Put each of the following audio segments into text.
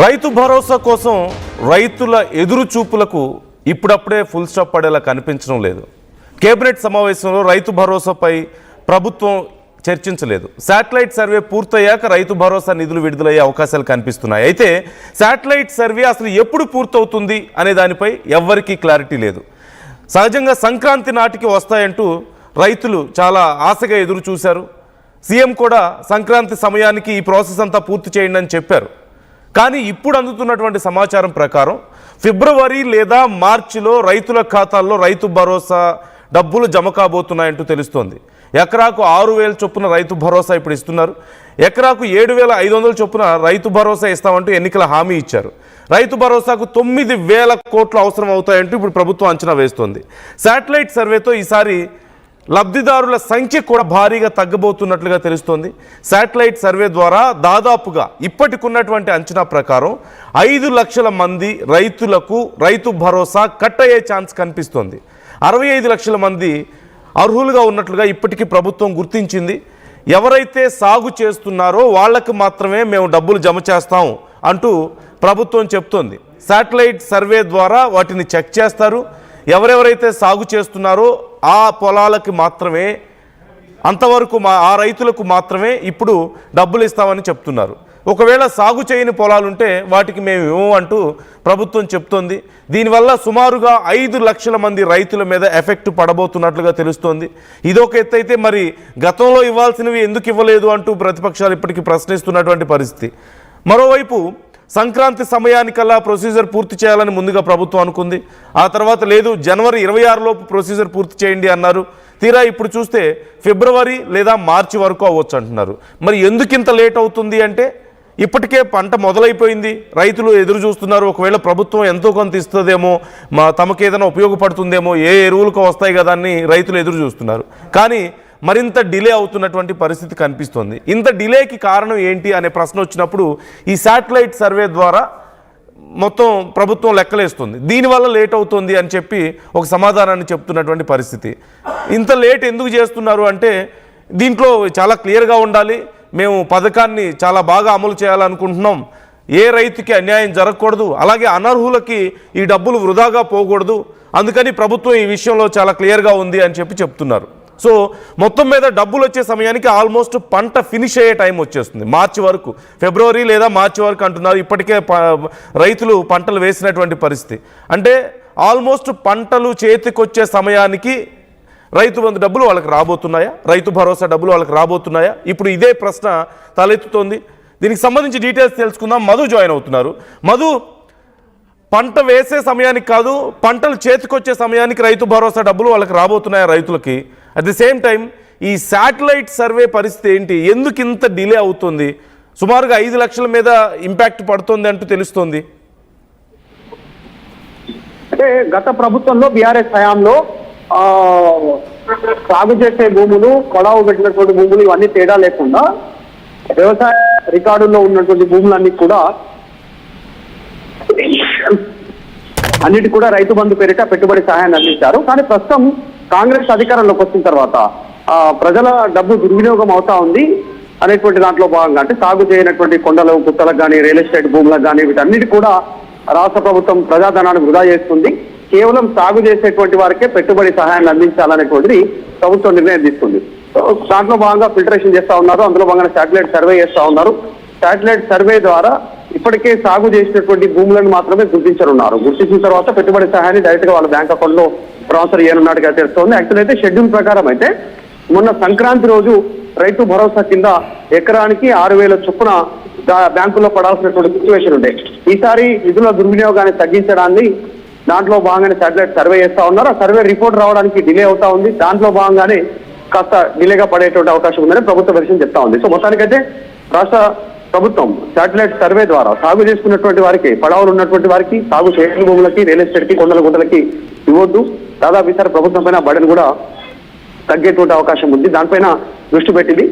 రైతు భరోసా కోసం రైతుల ఎదురు చూపులకు ఇప్పుడప్పుడే ఫుల్ స్టాప్ పడేలా కనిపించడం లేదు. కేబినెట్ సమావేశంలో రైతు భరోసాపై ప్రభుత్వం చర్చించలేదు. శాటిలైట్ సర్వే పూర్తయ్యాక రైతు భరోసా నిధులు విడుదలయ్యే అవకాశాలు కనిపిస్తున్నాయి. అయితే శాటిలైట్ సర్వే అసలు ఎప్పుడు పూర్తవుతుంది అనే దానిపై ఎవ్వరికీ క్లారిటీ లేదు. సహజంగా సంక్రాంతి నాటికి వస్తాయంటూ రైతులు చాలా ఆశగా ఎదురు చూశారు. సీఎం కూడా సంక్రాంతి సమయానికి ఈ ప్రాసెస్ అంతా పూర్తి చేయండి అని చెప్పారు. కానీ ఇప్పుడు అందుతున్నటువంటి సమాచారం ప్రకారం ఫిబ్రవరి లేదా మార్చిలో రైతుల ఖాతాల్లో రైతు భరోసా డబ్బులు జమ కాబోతున్నాయంటూ తెలుస్తోంది. ఎకరాకు 6,000 చొప్పున రైతు భరోసా ఇప్పుడు ఇస్తున్నారు. ఎకరాకు 7,500 చొప్పున రైతు భరోసా ఇస్తామంటూ ఎన్నికల హామీ ఇచ్చారు. రైతు భరోసాకు 9,000 కోట్లు అవసరం అవుతాయంటూ ఇప్పుడు ప్రభుత్వం అంచనా వేస్తోంది. శాటిలైట్ సర్వేతో ఈసారి లబ్ధిదారుల సంఖ్య కూడా భారీగా తగ్గబోతున్నట్లుగా తెలుస్తోంది. శాటిలైట్ సర్వే ద్వారా దాదాపుగా ఇప్పటికున్నటువంటి అంచనా ప్రకారం 5 లక్షల మంది రైతులకు రైతు భరోసా కట్ అయ్యే ఛాన్స్ కనిపిస్తోంది. 65 లక్షల మంది అర్హులుగా ఉన్నట్లుగా ఇప్పటికీ ప్రభుత్వం గుర్తించింది. ఎవరైతే సాగు చేస్తున్నారో వాళ్లకు మాత్రమే మేము డబ్బులు జమ చేస్తాం అంటూ ప్రభుత్వం చెప్తోంది. శాటిలైట్ సర్వే ద్వారా వాటిని చెక్ చేస్తారు. ఎవరెవరైతే సాగు చేస్తున్నారో ఆ పొలాలకు మాత్రమే, అంతవరకు ఆ రైతులకు మాత్రమే ఇప్పుడు డబ్బులు ఇస్తామని చెప్తున్నారు. ఒకవేళ సాగు చేయని పొలాలుంటే వాటికి మేము ఇవ్వము అంటూ ప్రభుత్వం చెప్తోంది. దీనివల్ల సుమారుగా 5 లక్షల మంది రైతుల మీద ఎఫెక్ట్ పడబోతున్నట్లుగా తెలుస్తోంది. ఇదొక ఎత్తు అయితే మరి గతంలో ఇవ్వాల్సినవి ఎందుకు ఇవ్వలేదు అంటూ ప్రతిపక్షాలు ఇప్పటికీ ప్రశ్నిస్తున్నటువంటి పరిస్థితి. మరోవైపు సంక్రాంతి సమయానికల్లా ప్రొసీజర్ పూర్తి చేయాలని ముందుగా ప్రభుత్వం అనుకుంది. ఆ తర్వాత లేదు, జనవరి 26 లోపు ప్రొసీజర్ పూర్తి చేయండి అన్నారు. తీరా ఇప్పుడు చూస్తే ఫిబ్రవరి లేదా మార్చి వరకు అవ్వచ్చు అంటున్నారు. మరి ఎందుకు ఇంత లేట్ అవుతుంది అంటే ఇప్పటికే పంట మొదలైపోయింది, రైతులు ఎదురు చూస్తున్నారు. ఒకవేళ ప్రభుత్వం ఎంతో కొంత ఇస్తుందేమో, తమకు ఏదైనా ఉపయోగపడుతుందేమో, ఏ ఎరువులకు వస్తాయి కదా అని రైతులు ఎదురు చూస్తున్నారు. కానీ మరింత డిలే అవుతున్నటువంటి పరిస్థితి కనిపిస్తోంది. ఇంత డిలేకి కారణం ఏంటి అనే ప్రశ్న వచ్చినప్పుడు ఈ శాటిలైట్ సర్వే ద్వారా మొత్తం ప్రభుత్వం లెక్కలేస్తుంది. దీనివల్ల లేట్ అవుతుంది అని చెప్పి ఒక సమాధానాన్ని చెప్తున్నటువంటి పరిస్థితి. ఇంత లేట్ ఎందుకు చేస్తున్నారు అంటే దీంట్లో చాలా క్లియర్గా ఉండాలి. మేము పథకాన్ని చాలా బాగా అమలు చేయాలనుకుంటున్నాం, ఏ రైతుకి అన్యాయం జరగకూడదు, అలాగే అనర్హులకి ఈ డబ్బులు వృధాగా పోకూడదు, అందుకని ప్రభుత్వం ఈ విషయంలో చాలా క్లియర్గా ఉంది అని చెప్పి చెప్తున్నారు. సో మొత్తం మీద డబ్బులు వచ్చే సమయానికి ఆల్మోస్ట్ పంట ఫినిష్ అయ్యే టైం వచ్చేస్తుంది. మార్చి వరకు, ఫిబ్రవరి లేదా మార్చి వరకు అంటున్నారు. ఇప్పటికే రైతులు పంటలు వేసినటువంటి పరిస్థితి. అంటే ఆల్మోస్ట్ పంటలు చేతికొచ్చే సమయానికి రైతు బంధు డబ్బులు వాళ్ళకి రాబోతున్నాయా, రైతు భరోసా డబ్బులు వాళ్ళకి రాబోతున్నాయా? ఇప్పుడు ఇదే ప్రశ్న తలెత్తుతోంది. దీనికి సంబంధించి డీటెయిల్స్ తెలుసుకుందాం. మధు జాయిన్ అవుతున్నారు. మధు, పంట వేసే సమయానికి కాదు, పంటలు చేతికొచ్చే సమయానికి రైతు భరోసా డబ్బులు వాళ్ళకి రాబోతున్నాయా రైతులకి? అట్ ది సేమ్ టైం ఈ శాటిలైట్ సర్వే పరిస్థితి ఏంటి? ఎందుకు ఇంత డిలే అవుతుంది? సుమారుగా 5 లక్షల మీద ఇంపాక్ట్ పడుతుంది అంటూ తెలుస్తోంది. అంటే గత ప్రభుత్వంలో బీఆర్ఎస్ హయాంలో సాగు చేసే భూములు, కొడావు పెట్టినటువంటి భూములు ఇవన్నీ తేడా లేకుండా వ్యవసాయ రికార్డుల్లో ఉన్నటువంటి భూములన్నీ కూడా అన్నిటి కూడా రైతు బంధు పేరిట పెట్టుబడి సహాయాన్ని అందించారు. కానీ ప్రస్తుతం కాంగ్రెస్ అధికారంలోకి వచ్చిన తర్వాత ప్రజల డబ్బు దుర్వినియోగం అవుతా ఉంది అనేటువంటి దాంట్లో భాగంగా, అంటే సాగు చేయనటువంటి కొండలు, గుట్టలకు కానీ, రియల్ ఎస్టేట్ భూములకు కానీ వీటన్నిటి కూడా రాష్ట్ర ప్రభుత్వం ప్రజాధనాన్ని వృధా చేస్తుంది. కేవలం సాగు చేసేటువంటి వారికే పెట్టుబడి సహాయాన్ని అందించాలనేటువంటిది ప్రభుత్వం నిర్ణయం తీసుకుంది. దాంట్లో భాగంగా ఫిల్టరేషన్ చేస్తా ఉన్నారు. అందులో భాగంగా శాటిలైట్ సర్వే చేస్తా ఉన్నారు. శాటిలైట్ సర్వే ద్వారా ఇప్పటికే సాగు చేసినటువంటి భూములను మాత్రమే గుర్తించనున్నారు. గుర్తించిన తర్వాత పెట్టుబడి సహాయాన్ని డైరెక్ట్ గా వాళ్ళ బ్యాంక్ అకౌంట్ లో ట్రాన్స్ఫర్ చేయనున్నట్టుగా తెలుస్తోంది. యాక్చువల్ అయితే షెడ్యూల్ ప్రకారం అయితే మొన్న సంక్రాంతి రోజు రైతు భరోసా కింద ఎకరానికి 6,000 చొప్పున బ్యాంకుల్లో పడాల్సినటువంటి సిచ్యువేషన్ ఉండే. ఈసారి నిధుల దుర్వినియోగాన్ని తగ్గించడాన్ని దాంట్లో భాగంగానే శాటిలైట్ సర్వే చేస్తా ఉన్నారు. ఆ సర్వే రిపోర్ట్ రావడానికి డిలే అవుతా ఉంది. దాంట్లో భాగంగానే కాస్త డిలేగా పడేటువంటి అవకాశం ఉందని ప్రభుత్వ వెర్షన్ చెప్తా ఉంది. సో మొత్తానికైతే రాష్ట్ర ప్రభుత్వం శాటిలైట్ సర్వే ద్వారా సాగు చేసుకున్నటువంటి వారికి, పడవలు ఉన్నటువంటి వారికి, సాగు చేయని భూములకి, రియల్ ఎస్టేట్ కి, కొండల గుంటలకి ఇవ్వద్దు. దాదాపు ఈసారి ప్రభుత్వం పైన బడన్ కూడా తగ్గేటువంటి అవకాశం ఉంది. దానిపైన దృష్టి పెట్టింది.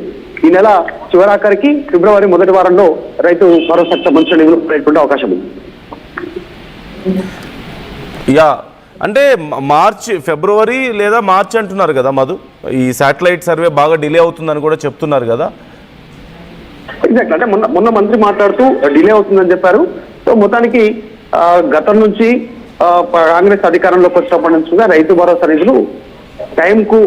ఈ నెల చివరాఖరికి ఫిబ్రవరి మొదటి వారంలో రైతు భరోసాకు సంబంధించిన నిధులు పడేటువంటి అవకాశం ఉంది. అంటే మార్చి, ఫిబ్రవరి లేదా మార్చి అంటున్నారు కదా మధు. ఈ శాటిలైట్ సర్వే బాగా డిలే అవుతుందని కూడా చెప్తున్నారు కదా. ఎగ్జాక్ట్, అంటే మొన్న మంత్రి మాట్లాడుతూ డిలే అవుతుందని చెప్పారు. సో మొత్తానికి గతం నుంచి కాంగ్రెస్ అధికారంలోకి వచ్చినప్పటి నుంచి కూడా రైతు భరోసా నిధులు టైంకు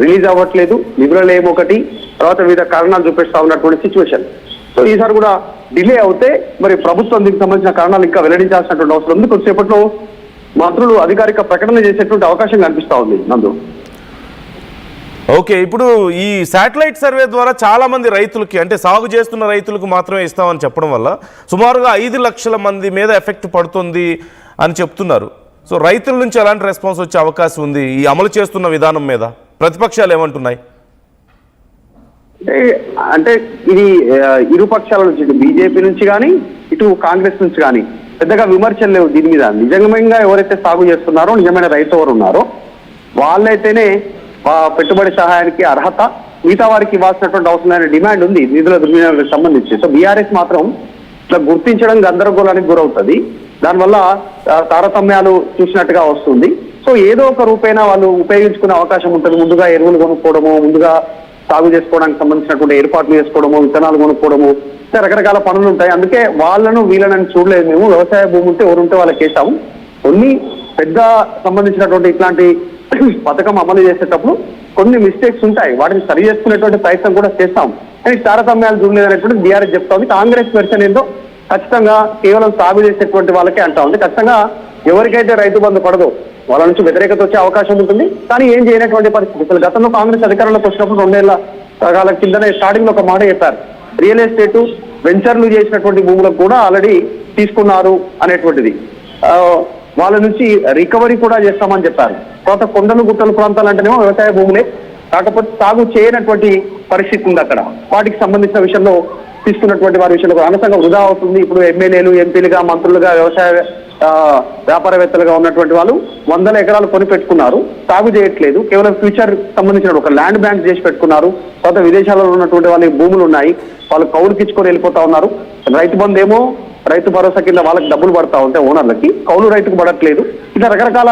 రిలీజ్ అవ్వట్లేదు, నిధులు ఏమొకటి, తర్వాత వివిధ కారణాలు చూపిస్తా ఉన్నటువంటి సిచ్యువేషన్. సో ఈసారి కూడా డిలే అవుతే మరి ప్రభుత్వం దీనికి సంబంధించిన కారణాలు ఇంకా వెల్లడించాల్సినటువంటి అవసరం ఉంది. కొద్దిసేపట్లో మంత్రులు అధికారిక ప్రకటన చేసేటువంటి అవకాశం కనిపిస్తా ఉంది నందు. ఓకే, ఇప్పుడు ఈ శాటిలైట్ సర్వే ద్వారా చాలా మంది రైతులకి, అంటే సాగు చేస్తున్న రైతులకు మాత్రమే ఇస్తామని చెప్పడం వల్ల సుమారుగా 5 లక్షల మంది మీద ఎఫెక్ట్ పడుతుంది అని చెప్తున్నారు. సో రైతుల నుంచి ఎలాంటి రెస్పాన్స్ వచ్చే అవకాశం ఉంది ఈ అమలు చేస్తున్న విధానం మీద? ప్రతిపక్షాలు ఏమంటున్నాయి? అంటే ఇది ఇరు పక్షాల నుంచి, ఇటు బీజేపీ నుంచి కానీ ఇటు కాంగ్రెస్ నుంచి కానీ పెద్దగా విమర్శలు లేవు దీని మీద. నిజంగా ఎవరైతే సాగు చేస్తున్నారో, నిజమైన రైతు ఎవరు ఉన్నారో వాళ్ళైతేనే పెట్టుబడి సహాయానికి అర్హత, మిగతా వారికి ఇవ్వాల్సినటువంటి అవసరమైన డిమాండ్ ఉంది నిధుల దుర్వినియోగానికి సంబంధించి. సో బీఆర్ఎస్ మాత్రం ఇట్లా గుర్తించడం గందరగోళానికి గురవుతుంది, దానివల్ల తారతమ్యాలు చూసినట్టుగా వస్తుంది. సో ఏదో ఒక రూపైనా వాళ్ళు ఉపయోగించుకునే అవకాశం ఉంటుంది. ముందుగా ఎరువులు కొనుక్కోవడము, ముందుగా సాగు చేసుకోవడానికి సంబంధించినటువంటి ఏర్పాట్లు చేసుకోవడము, విత్తనాలు కొనుక్కోవడము, రకరకాల పనులు ఉంటాయి. అందుకే వాళ్ళను వీళ్ళని చూడలేదు. మేము వ్యవసాయ భూమి ఉంటే ఎవరుంటే వాళ్ళకి వేసాము. కొన్ని పెద్ద సంబంధించినటువంటి ఇట్లాంటి పథకం అమలు చేసేటప్పుడు కొన్ని మిస్టేక్స్ ఉంటాయి, వాటిని సరి చేసుకునేటువంటి ప్రయత్నం కూడా చేస్తాం. కానీ తారతమ్యాలు చూడలేదు అనేటువంటి బీఆర్ఎస్ చెప్తా ఉంది. కాంగ్రెస్ వెర్షన్ ఏందో ఖచ్చితంగా కేవలం సాగు చేసేటువంటి వాళ్ళకే అంటా ఉంది. ఖచ్చితంగా ఎవరికైతే రైతు బంధు పడదో వాళ్ళ నుంచి వ్యతిరేకత వచ్చే అవకాశం ఉంటుంది. కానీ ఏం చేయనటువంటి పరిస్థితి. అసలు గతంలో కాంగ్రెస్ అధికారంలోకి వచ్చినప్పుడు 2 ఏళ్ల కాల కిందనే స్టార్టింగ్ లో ఒక మాట చెప్పారు, రియల్ ఎస్టేట్ వెంచర్లు చేసినటువంటి భూములకు కూడా ఆల్రెడీ తీసుకున్నారు అనేటువంటిది. వాళ్ళ నుంచి రికవరీ కూడా చేస్తామని చెప్పారు. తర్వాత కొండలు గుట్టలు ప్రాంతాలు అంటేనేమో వ్యవసాయ భూములే, కాకపోతే సాగు చేయనటువంటి పరిస్థితి ఉంది అక్కడ. వాటికి సంబంధించిన విషయంలో తీసుకున్నటువంటి వారి విషయంలో అనవసరంగా వృధా అవుతుంది. ఇప్పుడు ఎమ్మెల్యేలు, ఎంపీలుగా, మంత్రులుగా, వ్యవసాయ వ్యాపారవేత్తలుగా ఉన్నటువంటి వాళ్ళు 100 ఎకరాలు కొని పెట్టుకున్నారు, సాగు చేయట్లేదు. కేవలం ఫ్యూచర్ సంబంధించిన ఒక ల్యాండ్ బ్యాంక్ చేసి పెట్టుకున్నారు. తర్వాత విదేశాలలో ఉన్నటువంటి వాళ్ళకి భూములు ఉన్నాయి, వాళ్ళు కౌలుకి ఇచ్చుకొని వెళ్ళిపోతా ఉన్నారు. రైతు బంధు ఏమో రైతు భరోసా కింద వాళ్ళకి డబ్బులు పడతా ఉంటాయి ఓనర్లకి, కౌలు రైతుకు పడట్లేదు. ఇలా రకరకాల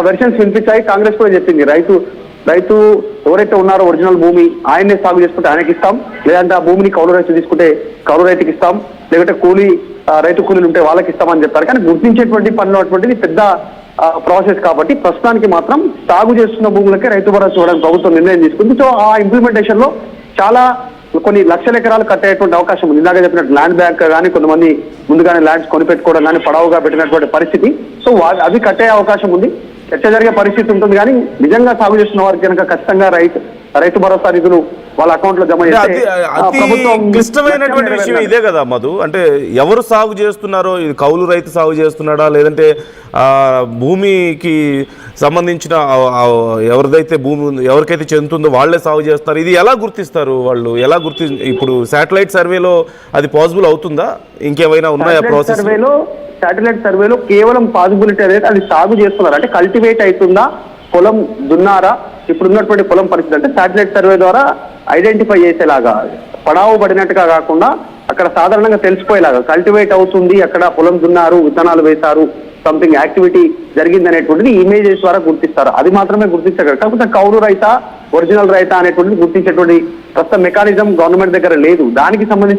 వెర్షన్స్ వినిపించాయి. కాంగ్రెస్ కూడా చెప్పింది రైతు ఎవరైతే ఉన్నారో ఒరిజినల్ భూమి ఆయన్నే సాగు చేసుకుంటే ఆయనకి ఇస్తాం, లేదంటే ఆ భూమిని కౌలు రైతు తీసుకుంటే కౌలు రైతుకి ఇస్తాం, లేదంటే రైతు కూలీలు ఉంటే వాళ్ళకి ఇస్తామని చెప్పారు. కానీ గుర్తించేటువంటి పనులు అటువంటిది పెద్ద ప్రాసెస్ కాబట్టి ప్రస్తుతానికి మాత్రం సాగు చేస్తున్న భూములకే రైతు భరోసా ఇవ్వడానికి ప్రభుత్వం నిర్ణయం తీసుకుంది. సో ఆ ఇంప్లిమెంటేషన్ లో చాలా కొన్ని లక్షల ఎకరాలు కట్టేటువంటి అవకాశం ఉంది. ఇందాక చెప్పినట్టు ల్యాండ్ బ్యాంక్ కానీ కొంతమంది ముందుగానే ల్యాండ్స్ కొనిపెట్టుకోవడం కానీ పడవగా పెట్టినటువంటి పరిస్థితి. సో అవి కట్టే అవకాశం ఉంది, చర్చ జరిగే పరిస్థితి ఉంటుంది. కానీ నిజంగా సాగు చేస్తున్న వారికి కనుక ఖచ్చితంగా రైతు భరోసా నిధులు వాళ్ళ అకౌంట్ లో జమ చేస్తే క్లిష్టమైనటువంటి విషయం ఇదే కదా మధు. అంటే ఎవరు సాగు చేస్తున్నారో, ఇది కౌలు రైతు సాగు చేస్తున్నాడా, లేదంటే భూమికి సంబంధించిన ఎవరికైతే చెందుతుందో వాళ్ళే సాగు చేస్తారు, ఇది ఎలా గుర్తిస్తారు వాళ్ళు? ఇప్పుడు శాటిలైట్ సర్వేలో అది పాసిబుల్ అవుతుందా? ఇంకేమైనా ఉన్నాయా ప్రాసెస్? శాటిలైట్ సర్వేలో కేవలం పాసిబిలిటీ అనేది అది సాగు చేస్తున్నారు అంటే కల్టివేట్ అవుతుందా, పొలం దున్నారా, ఇప్పుడున్నటువంటి పొలం పరిస్థితి అంటే శాటిలైట్ సర్వే ద్వారా ఐడెంటిఫై చేసేలాగా, పడావు పడినట్టుగా కాకుండా అక్కడ సాధారణంగా తెలిసిపోయేలాగా కల్టివేట్ అవుతుంది, అక్కడ పొలం దున్నారు, విత్తనాలు వేశారు, సంథింగ్ యాక్టివిటీ జరిగింది అనేటువంటిది ఇమేజెస్ ద్వారా గుర్తిస్తారు. అది మాత్రమే గుర్తించగలరు. కాకపోతే కౌలు రైతా, ఒరిజినల్ రైతా అనేటువంటిది గుర్తించేటువంటి ప్రస్తుత మెకానిజం గవర్నమెంట్ దగ్గర లేదు. దానికి సంబంధించి